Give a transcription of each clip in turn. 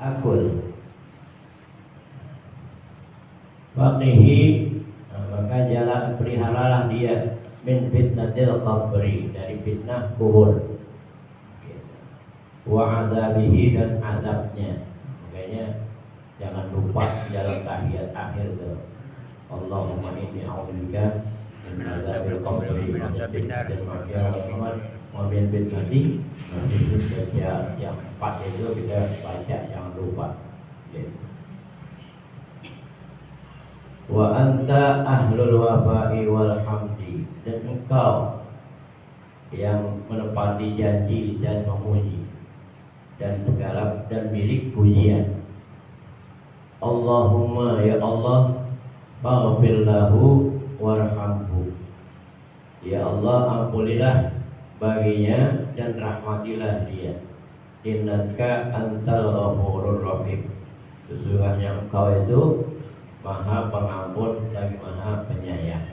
akul. Waqihi, maka jalan peliharalah dia min fitnatil qabri, dari fitnah kubur, wa azabihi, dan azabnya. Makanya jangan lupa dalam tahiyat akhir tuh, Allahumma inni a'udzubika min azabil qabri wa min fitnatil mahya wal mamat wa min fitnati masiihid dajjal. Yang 4 itu kita baca, jangan lupa. Wa anta ahlul wafa'i wal hamdi, dan engkau yang menepati janji dan memuji dan segala dan milik pujian. Allahumma, ya Allah, faghfir lahu warhamhu, ya Allah, ampunilah baginya dan rahmatilah dia. Innaka antal ghafurur rahim, sesungguhnya engkau itu Maha Pengampun lagi Maha Penyayang.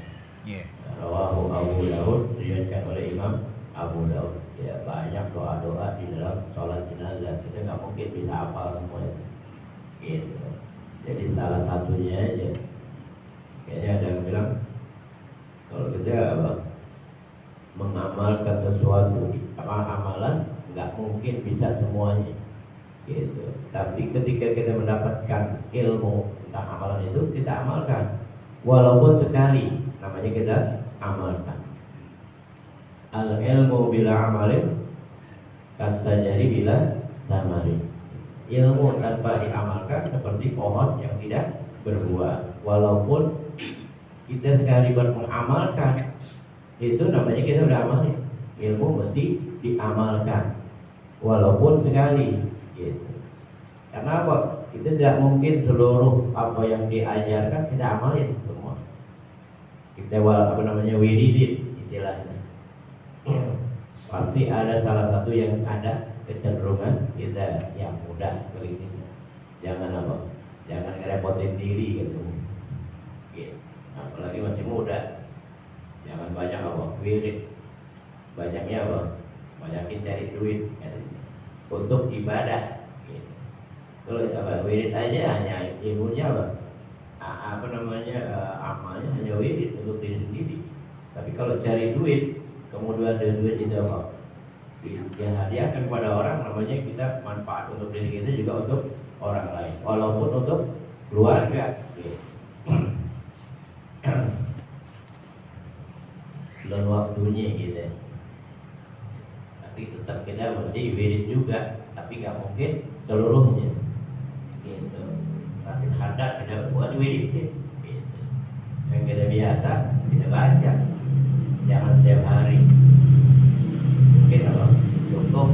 Rawahu Abu Daud, diriwayatkan oleh Imam Abu Daud. Ya, banyak doa-doa di dalam sholat jenazah, kita nggak mungkin bisa hafal semua itu. Gitu. Jadi salah satunya aja. Kayaknya ada yang bilang kalau kita mengamalkan sesuatu amalan nggak mungkin bisa semuanya. Gitu. Tapi ketika kita mendapatkan ilmu tentang amalan itu, kita amalkan walaupun sekali, namanya kita amalkan. Al ilmu bila amalin kasajari bila samarin. Ilmu tanpa diamalkan seperti pohon yang tidak berbuah. Walaupun kita sekali mengamalkan, itu namanya kita udah amalin. Ilmu mesti diamalkan walaupun sekali. Gitu. Karena apa? Kita tidak mungkin seluruh apa yang diajarkan kita amalin semua. Kita wiridin istilahnya. Pasti ada salah satu yang ada kecenderungan kita yang mudah kelihatan. Jangan apa? Jangan ngerepotin diri gitu. Gitu. Apalagi masih muda. Jangan banyak apa? Wirid. Banyaknya apa? Banyakin cari duit. Untuk ibadah. Gitu. Kalau apa wirid aja hanya ilmunya amalnya hanya wirid untuk diri sendiri. Tapi kalau cari duit, kemudian ada duit itu apa? Yang hadiahkan kepada orang, namanya kita manfaat untuk diri kita juga untuk orang lain, walaupun untuk keluarga. Gitu. Belum waktunya gitu. Tapi tetap kita mesti wirid juga, tapi nggak mungkin seluruhnya. Gitu. Tapi hadat kita buat wirid gitu. Yang kita biasa kita baca, jangan setiap hari. Mungkin apa? Cukup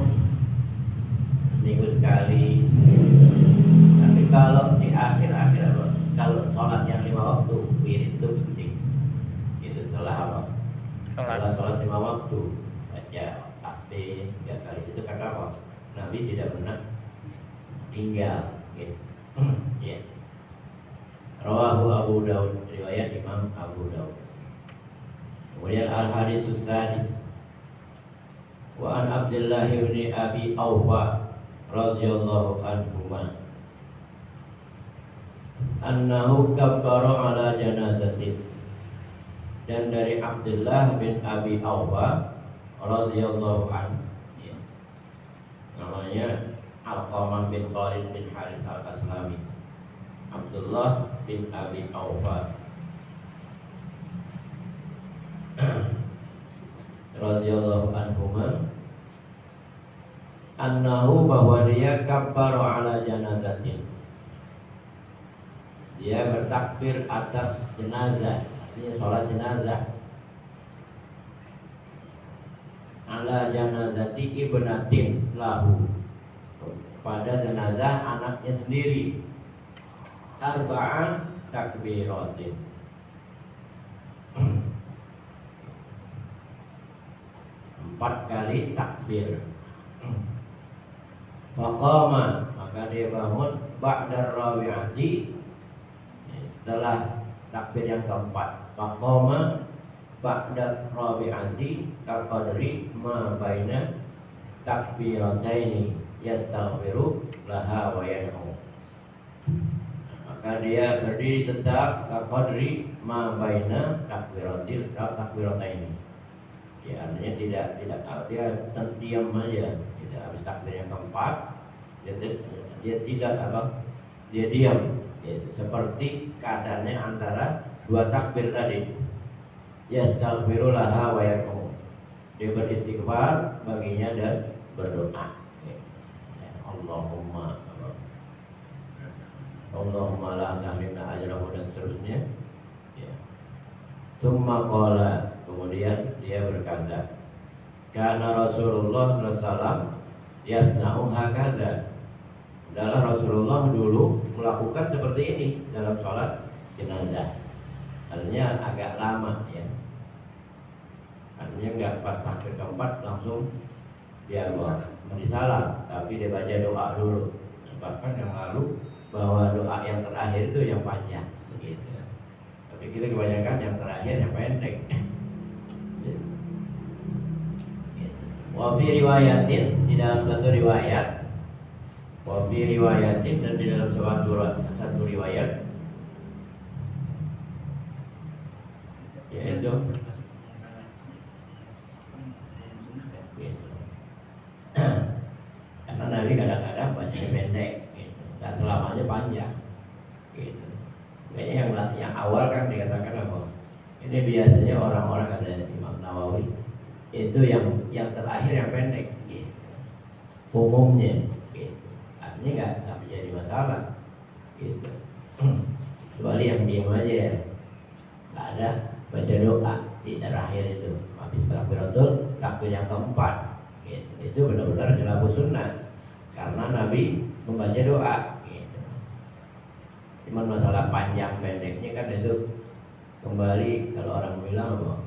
seminggu sekali. Tapi kalau di akhir-akhir apa? Kalau sholat yang 5 waktu, wirid itu penting. Itu setelah apa? Setelah sholat 5 waktu, baca tasbih 3 kali. Itu kata apa? Nabi tidak pernah tinggal. Gitu. Ya. Rawahu Abu Daud, riwayat Imam Abu Daud. Kemudian al-hadis sadis. Wa an Abdullah bin Abi Aufa radhiyallahu anhuma annahu kabbara ala janazatin. Dan dari Abdullah bin Abi Aufa radhiyallahu anhu, ya. Namanya Alqamah bin Khalid bin Haris al-Aslami. Abdullah bin Abi Aufa radhiyallahu anhuma annahu, bahwa dia kabbara ala janazatin, dia bertakbir atas jenazah, artinya sholat jenazah, ala janazati ibnatin lahu, pada jenazah anaknya sendiri, arba'an takbiratin, 4 kali takbir. Faqama, maka dia bangun ba'dar rabi'ati, setelah takbir yang keempat. Faqama ba'dar rabi'ati kaqadri ma baina takbirataini, yastaghfiru laha wa yad'u. Maka dia berdiri tetap qadri ma baina takbiratain. Ya, artinya tidak dia diam aja, tidak habis takbir yang keempat dia tidak dia diam, gitu. Seperti keadaannya antara dua takbir tadi. Yastaghfiru laha wa yad'u. Dia beristighfar baginya dan berdoa. Ya, Allahumma la tahrimna ajrahu dan seterusnya. Ya. Summa qala, kemudian dia berkata, karena Rasulullah SAW yasna'u hakadha. Adalah Rasulullah dulu melakukan seperti ini dalam sholat jenazah. Artinya agak lama ya. Artinya nggak pas takbir keempat langsung dia beri salam, tapi dia baca doa dulu. Bahkan yang lalu bahwa doa yang terakhir itu yang panjang, begitu. Tapi kita kebanyakan yang terakhir yang pendek. Wa fi riwayatin, di dalam satu riwayat, wa fi riwayatin, dan di dalam satu riwayat, yaitu karena Nabi kadang-kadang bacanya pendek, gitu. Dan selamanya panjang, gitu. Kayaknya yang awal kan dikatakan apa? Ini biasanya orang-orang ada Imam Nawawi itu yang terakhir yang pendek, gitu. Umumnya, gitu. Artinya nggak menjadi masalah, gitu. Kecuali yang diam aja, nggak ada baca doa di terakhir itu, habis takbir yang keempat. Gitu. Itu benar-benar khilafus sunnah karena Nabi membaca doa. Gitu. Cuman masalah panjang pendeknya kan itu kembali kalau orang bilang apa?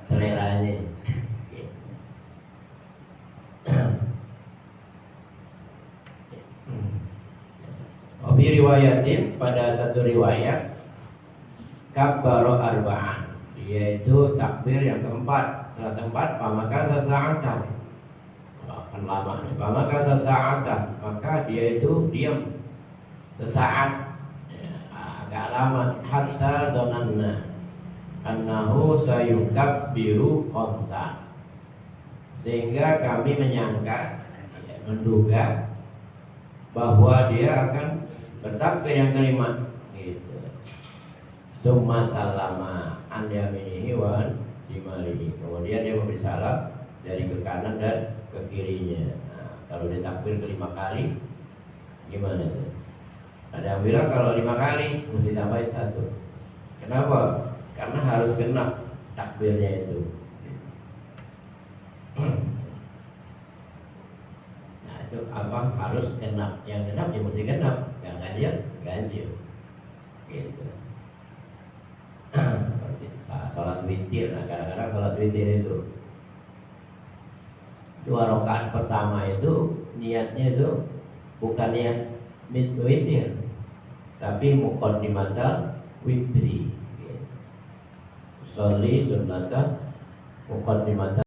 Seleranya. Gitu. Obi riwayatin, pada satu riwayat kabbaro arba'an, yaitu takbir yang keempat. Setelah tempat pamaka sesa'atan, akan lama nih. Pamaka sesa'atan, maka dia itu diam sesaat, ya, agak lama. Hatta donanna annahu sayukabbiru khamsan, sehingga kami menyangka, ya, menduga bahwa dia akan bertakbir yang kelima, gitu. Summa salama an yaminihi wa dimalihi. Kemudian dia memberi salam dari ke kanan dan ke kirinya. Nah, kalau dia takbir kelima kali, gimana tuh? Ada yang bilang kalau 5 kali mesti tambahin 1. Kenapa? Karena harus genap takbirnya itu. Nah, itu apa? Harus genap. Yang genap dia mesti genap. Yang ganjil. Gitu. Seperti sholat witir. Nah, kadang-kadang sholat witir itu 2 rakaat pertama itu niatnya itu bukan niat witir, tapi muqaddimatal witri. Sholli sunnata muqaddimatan